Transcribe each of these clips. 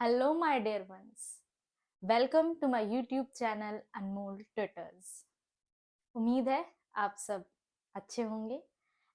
Hello, my dear ones. Welcome to my YouTube channel Anmol tutors. उम्मीद है आप सब अच्छे होंगे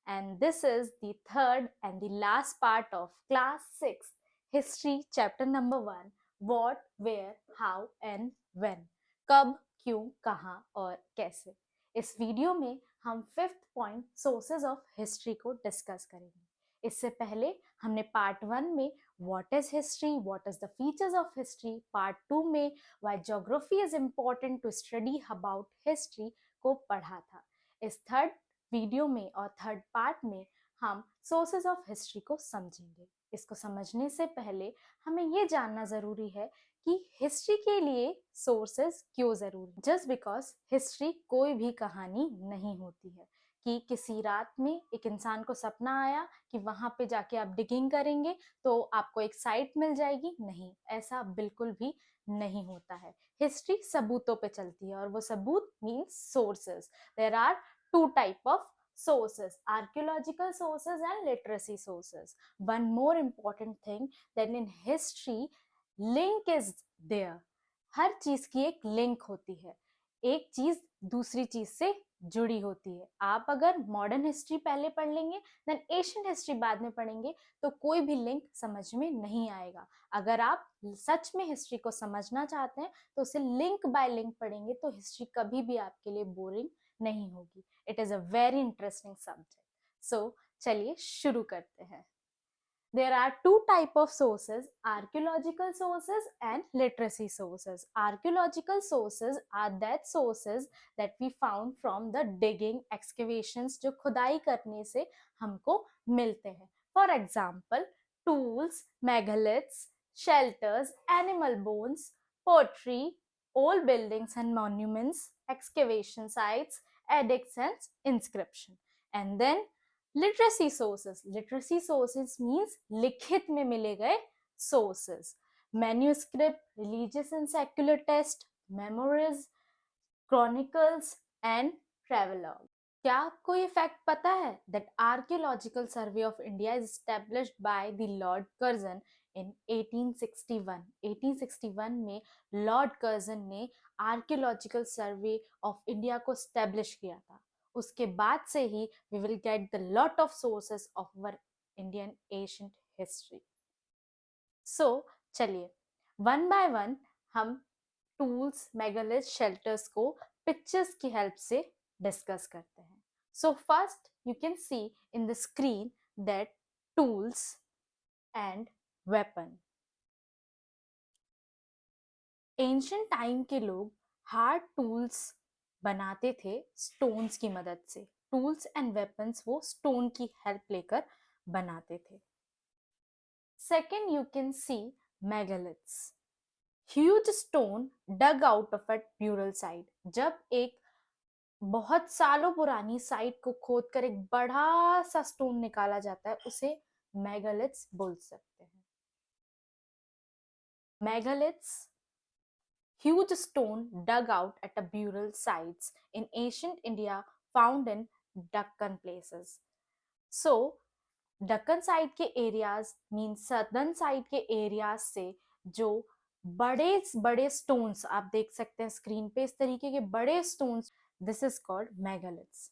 and this is the third and the last part of class 6 history chapter number 1 what, where, how and when। कब, क्यों, कहाँ और कैसे। इस वीडियो में हम fifth point sources of history को डिस्कस करेंगे। इससे पहले हमने पार्ट 1 में what is history, what is the features of history, part 2 में why geography is important to study about history को पढ़ा था। इस थर्ड वीडियो में और थर्ड पार्ट में हम सोर्सेज ऑफ हिस्ट्री को समझेंगे। इसको समझने से पहले हमें ये जानना जरूरी है कि हिस्ट्री के लिए सोर्सेज क्यों जरूरी। जस्ट बिकॉज हिस्ट्री कोई भी कहानी नहीं होती है कि किसी रात में एक इंसान को सपना आया कि वहां पे जाके आप डिगिंग करेंगे तो आपको एक साइट मिल जाएगी। नहीं, ऐसा बिल्कुल भी नहीं होता है। हिस्ट्री सबूतों पे चलती है और वो सबूत means sources. There are two type of sources: archaeological sources and literacy sources. One more important thing that in history link is there. हर चीज की एक लिंक होती है, एक चीज दूसरी चीज से जुड़ी होती है। आप अगर मॉडर्न हिस्ट्री पहले पढ़ लेंगे देन एशियन हिस्ट्री बाद में पढ़ेंगे तो कोई भी लिंक समझ में नहीं आएगा। अगर आप सच में हिस्ट्री को समझना चाहते हैं तो उसे लिंक बाय लिंक पढ़ेंगे तो हिस्ट्री कभी भी आपके लिए बोरिंग नहीं होगी। It is a very interesting subject. So चलिए शुरू करते हैं। There are two type of sources: archaeological sources and literacy sources. Archaeological sources are that sources that we found from the digging excavations, जो खुदाई करने से हमको मिलते हैं। For example, tools, megaliths, shelters, animal bones, pottery, old buildings and monuments, excavation sites, edicts and inscription. And then literacy sources. Literacy sources means लिखित में मिले गए sources. Manuscript, religious and secular text, memories, chronicles and travelogue. क्या आपको ये fact पता है that archaeological survey of India is established by the lord Curzon in 1861। 1861 में लॉर्ड कर्जन ने आर्कियोलॉजिकल सर्वे ऑफ इंडिया को एस्टैब्लिश किया था। उसके बाद से ही we will get the lot of sources of our Indian ancient history. सो चलिए वन बाय वन हम टूल्स, मेगालिथ, शेल्टर्स को पिक्चर्स की हेल्प से डिस्कस करते हैं। So first you can C in the screen that tools and weapon. Ancient time के लोग hard tools बनाते थे स्टोन्स की मदद से। टूल्स एंड वेपन्स वो स्टोन की हेल्प लेकर बनाते थे। Second you can see megaliths, huge stone dug out of at burial site. जब एक बहुत सालों पुरानी साइट को खोदकर एक बड़ा सा स्टोन निकाला जाता है उसे मेगालिथ्स बोल सकते हैं। Megaliths, huge stone dug out at a burial sites in ancient India found in Deccan places. So, Deccan side के areas means southern side के areas से जो बड़े बड़े stones आप देख सकते हैं स्क्रीन पे, इस तरीके के बड़े stones, this is called megaliths.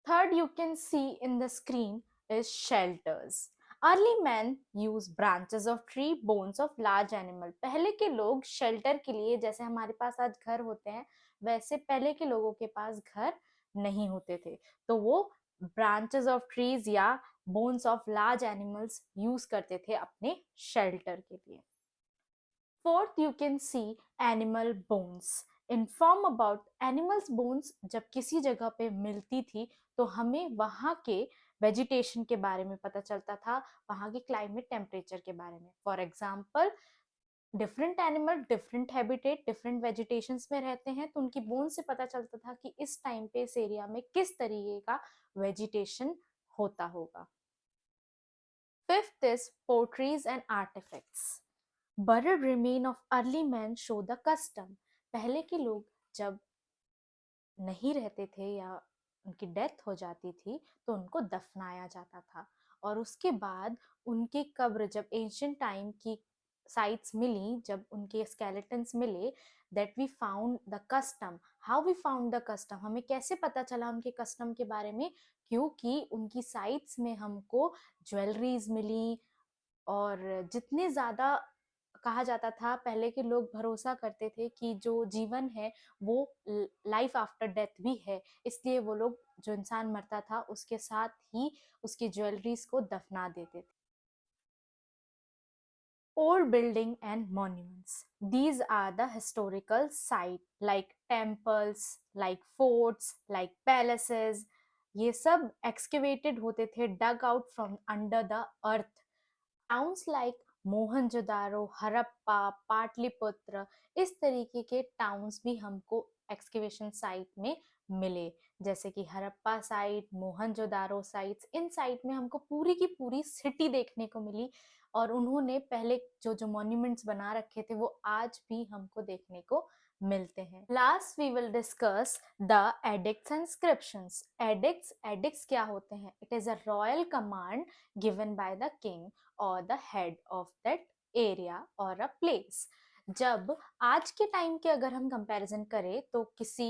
Third you can see in the screen is shelters. Early men use branches of tree, bones of large animal. पहले के लोग शेल्टर के लिए, जैसे हमारे पास आज घर होते हैं वैसे पहले के लोगों के पास घर नहीं होते थे, तो वो ब्रांचेस ऑफ ट्रीज या bones of large animals use करते थे अपने शेल्टर के लिए। Fourth you can C animal bones. Inform about animals bones जब किसी जगह पे मिलती थी तो हमें वहाँ के वेजिटेशन के बारे में पता चलता था, वहाँ के क्लाइमेट टेम्परेचर के बारे में। For example different animal different habitat different vegetations में रहते हैं तो उनकी बोन से पता चलता था कि इस टाइम पे इस एरिया में किस तरीके का वेजिटेशन होता होगा। Fifth is potteries and artifacts. Buried remain of early men show the custom. पहले के लोग जब नहीं रहते थे या उनकी डेथ हो जाती थी तो उनको दफनाया जाता था और उसके बाद उनकी कब्र जब एंशियंट टाइम की साइट्स मिली, जब उनके स्केलेटन्स मिले, that we found the custom. How we found the custom, हमें कैसे पता चला उनके कस्टम के बारे में? क्योंकि उनकी साइट्स में हमको ज्वेलरीज मिली, और जितने ज़्यादा कहा जाता था, पहले के लोग भरोसा करते थे कि जो जीवन है वो लाइफ आफ्टर डेथ भी है, इसलिए वो लोग, जो इंसान मरता था उसके साथ ही उसकी ज्वेलरीज को दफना देते थे. Old building and monuments. These are the historical sites like temples, like forts, like palaces. ये सब excavated होते थे, dug out from under the earth. Towns like Mohenjodaro, Harappa, Pataliputra, इस तरीके के टाउन्स भी हमको एक्सकेवेशन साइट में मिले. जैसे कि हरप्पा साइट, मोहनजोदारो साइट्स, इन साइट में हमको पूरी की पूरी सिटी देखने को मिली, और उन्होंने पहले जो जो मॉन्यूमेंट्स बना रखे थे वो आज भी हमको देखने को मिलते हैं. Last we will discuss the edicts and inscriptions. Edicts क्या होते हैं? It is a royal command given by the king or the head of that area or a place. जब आज के टाइम के अगर हम कंपैरिजन करें तो किसी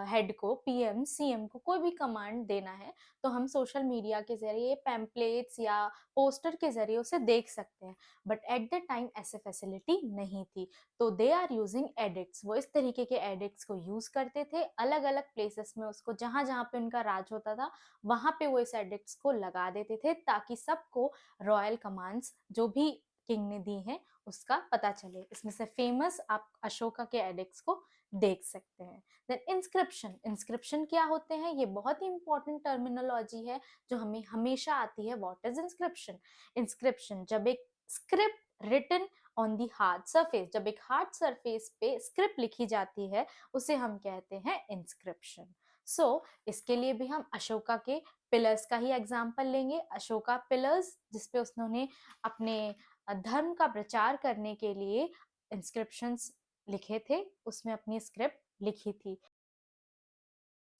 हेड को, पीएम सीएम को कोई भी कमांड देना है तो हम सोशल मीडिया के जरिए, पैम्पलेट्स या पोस्टर के जरिए उसे देख सकते हैं, बट एट द टाइम ऐसे फैसिलिटी नहीं थी, तो दे आर यूजिंग एडिक्ट्स. वो इस तरीके के एडिक्ट्स को यूज करते थे अलग अलग प्लेसेस में, उसको जहां जहां पे उनका राज होता था वहां पे वो इस एडिक्ट्स को लगा देते थे, ताकि सबको रॉयल कमांड्स जो भी किंग ने दी हैं उसका पता चले. इसमें से फेमस आप अशोका के एडिक्ट्स को देख सकते हैं. Then inscription. इंस्क्रिप्शन क्या होते हैं? ये बहुत ही इंपॉर्टेंट टर्मिनोलॉजी है जो हमें हमेशा आती है. What is inscription? इंस्क्रिप्शन जब एक script written on the hard surface, जब एक हार्ड सरफेस पे स्क्रिप्ट लिखी जाती है उसे हम कहते हैं इंस्क्रिप्शन. सो इसके लिए भी हम अशोका के पिलर्स का ही एग्जाम्पल लेंगे. अशोका पिलर्स, जिसपे उसने अपने धर्म का प्रचार करने के लिए इंस्क्रिप्शंस लिखे थे, उसमें अपनी स्क्रिप्ट लिखी थी.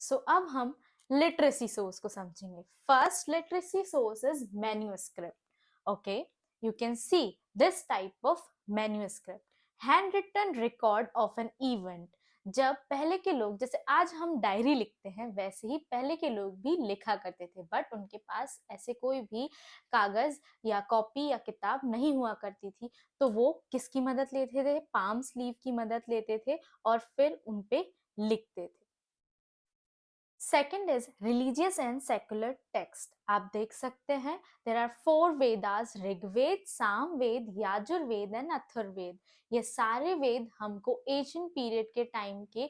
सो अब हम लिटरेसी सोर्स को समझेंगे. First literacy source is manuscript. Okay, you can see this type of manuscript, hand written record of an event. जब पहले के लोग, जैसे आज हम डायरी लिखते हैं वैसे ही पहले के लोग भी लिखा करते थे, बट उनके पास ऐसे कोई भी कागज या कॉपी या किताब नहीं हुआ करती थी, तो वो किसकी मदद लेते थे? पाम स्लीव की मदद लेते थे और फिर उनपे लिखते थे. Second is religious and secular text. आप देख सकते हैं there are 4 Vedas, Rigveda, Samaveda, Yajurveda and Atharvaveda. ये सारे वेद हमको एशियन पीरियड के टाइम के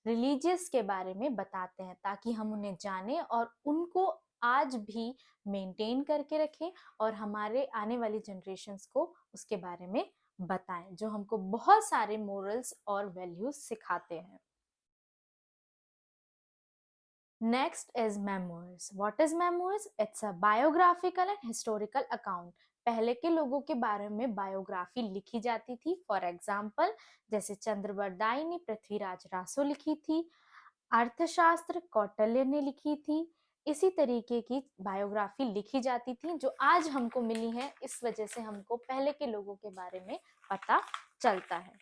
रिलीजियस के बारे में बताते हैं, ताकि हम उन्हें जाने और उनको आज भी मेंटेन करके रखें और हमारे आने वाली जनरेशन्स को उसके बारे में बताएं, जो हमको बहुत सारे मोरल्स और वैल्यूज सिखाते हैं. Next is memoirs. What is memoirs? It's a biographical and historical account. पहले के लोगों के बारे में बायोग्राफी लिखी जाती थी. फॉर एग्जाम्पल, जैसे चंद्रवरदायिनी पृथ्वीराज रासो लिखी थी, अर्थशास्त्र कौटिल्य ने लिखी थी. इसी तरीके की बायोग्राफी लिखी जाती थी जो आज हमको मिली है. इस वजह से हमको पहले के लोगों के बारे में पता चलता है.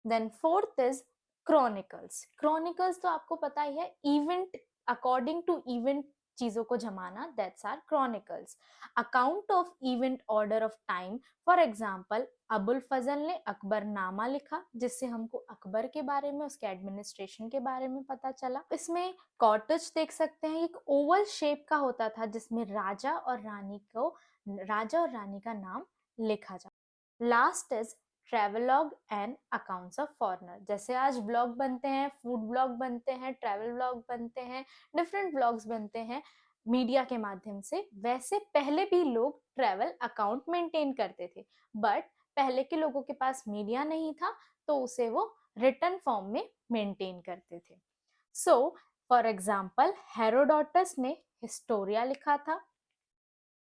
Then fourth is chronicles. Chronicles तो आपको पता ही है, इवेंट, अकॉर्डिंग टू इवेंट चीजों को जमाना, that's are chronicles. Account of event order of time. For example, Abul Fazal ने अकबरनामा लिखा, जिससे हमको अकबर के बारे में, उसके एडमिनिस्ट्रेशन के बारे में पता चला. इसमें कॉटेज देख सकते हैं, एक ओवल शेप का होता था जिसमें राजा और रानी का नाम लिखा जाता. Last is travelogue and accounts of foreigner. जैसे आज ब्लॉग बनते हैं, फूड ब्लॉग बनते हैं, ट्रैवल ब्लॉग बनते हैं, डिफरेंट ब्लॉग्स बनते हैं मीडिया के माध्यम से, वैसे पहले भी लोग ट्रैवल अकाउंट मेंटेन करते थे. बट पहले के लोगों के पास मीडिया नहीं था, तो उसे वो रिटन फॉर्म में मेंटेन करते थे. सो फॉर एग्जाम्पल, हेरोडोटस ने हिस्टोरिया लिखा था.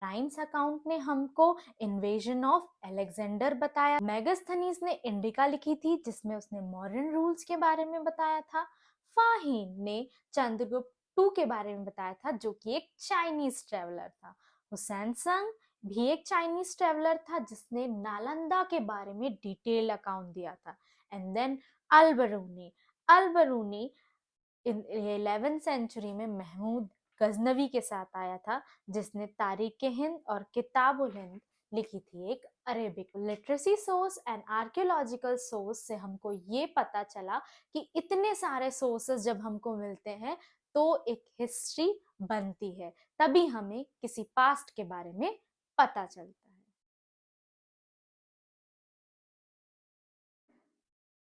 टाइम्स अकाउंट ने हमको इन्वेजन ऑफ अलेक्जेंडर बताया. मेगास्थनीज ने इंडिका लिखी थी जिसमें उसने मॉडर्न रूल्स के बारे में बताया था. फाहिन ने चंद्रगुप्त टू के बारे में बताया था, जो कि एक चाइनीज ट्रेवलर था. हुसैन संग भी एक चाइनीज ट्रेवलर था जिसने नालंदा के बारे में डिटेल अकाउंट दिया था। And then Al Biruni in 11th century में महमूद गजनवी के साथ आया था, जिसने तारीख हिंद और किताबुल हिंद लिखी थी, एक Arabic. Literacy source and archaeological source से हमको ये पता चला कि इतने सारे सोर्सेस जब हमको मिलते हैं तो एक हिस्ट्री बनती है, तभी हमें किसी पास्ट के बारे में पता चलता है।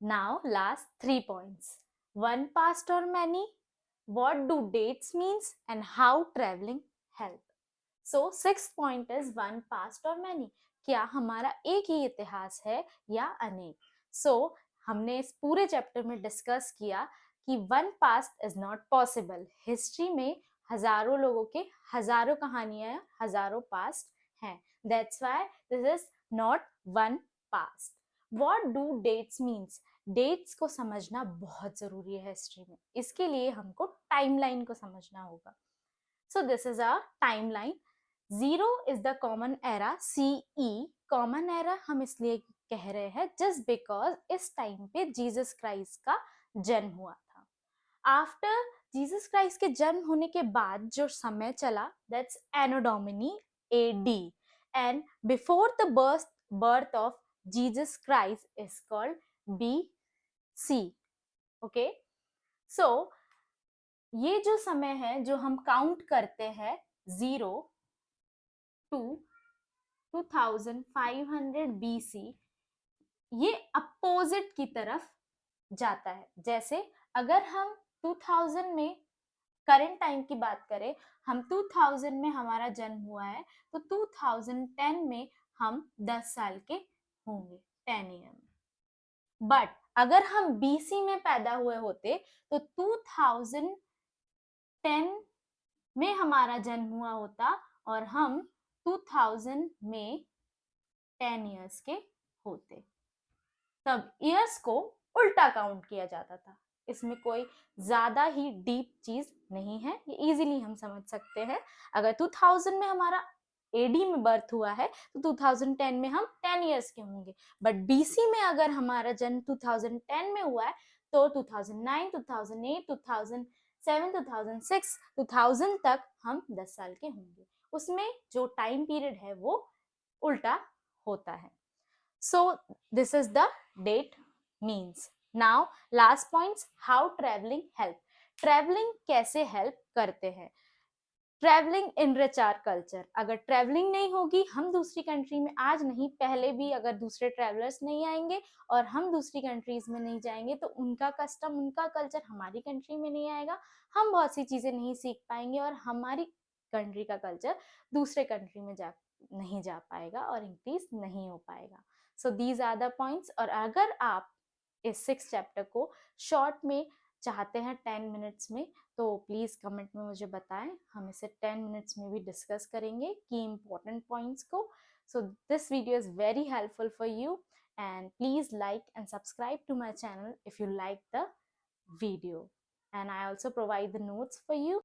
Now, last 3 points. One past or many? What do dates means and how traveling help? So, sixth point is one past or many. क्या हमारा एक ही इतिहास है या अनेक? So, हमने इस पूरे चैप्टर में डिस्कस किया कि one past is not possible. History में हजारों लोगों के हजारों कहानियां, हजारों पास्ट हैं। That's why this is not one past. What do dates means? Dates को समझना बहुत जरूरी है हिस्ट्री में। इसके लिए हमको टाइमलाइन को समझना होगा। So this is a timeline. 0 is the common era, CE। Common era हम इसलिए कह रहे हैं जस्ट बिकॉज इस टाइम पे जीसस क्राइस्ट का जन्म हुआ था। आफ्टर जीसस क्राइस्ट के जन्म होने के बाद जो समय चला, that's anno domini AD, and before the birth of Jesus Christ is called BC. Okay, so ये जो समय है जो हम काउंट करते हैं 0 to 2500 BC, ये अपोजिट की तरफ जाता है। जैसे अगर हम 2000 में करंट टाइम की बात करें, हम 2000 में हमारा जन्म हुआ है तो 2010 में हम 10 साल के होंगे, 10 ईयर। बट अगर हम BC में पैदा हुए होते तो 2010 में हमारा जन्म हुआ होता और हम 2000 में 10 इयर्स के होते। तब इयर्स को उल्टा काउंट किया जाता था। इसमें कोई ज्यादा ही डीप चीज नहीं है, ये इजीली हम समझ सकते हैं। अगर 2000 में हमारा AD में बर्थ हुआ है तो 2010 में हम 10 इयर्स के होंगे। बट BC में अगर हमारा जन्म 2010 में हुआ है तो 2009, 2008, 2007, 2006, 2000 तक हम 10 साल के होंगे। उसमें जो टाइम पीरियड है वो उल्टा होता है। So this is the date means. Now last points, how traveling help. Traveling कैसे help करते हैं? Travelling enrich our culture. अगर ट्रैवलिंग नहीं होगी, हम दूसरी कंट्री में आज नहीं, पहले भी अगर दूसरे ट्रैवलर्स नहीं आएंगे और हम दूसरी कंट्रीज में नहीं जाएंगे तो उनका कस्टम, उनका कल्चर हमारी कंट्री में नहीं आएगा, हम बहुत सी चीजें नहीं सीख पाएंगे और हमारी कंट्री का कल्चर दूसरे कंट्री में नहीं जा पाएगा और इंक्रीज नहीं हो पाएगा। So these are the points. और अगर आप इस 6 चैप्टर को शॉर्ट में चाहते हैं 10 मिनट्स में तो प्लीज कमेंट में मुझे बताएं, हम इसे 10 मिनट्स में भी डिस्कस करेंगे की इम्पोर्टेंट पॉइंट्स को। So this video is very helpful for you and please like and subscribe to my channel if you like the video, and I also provide the notes for you.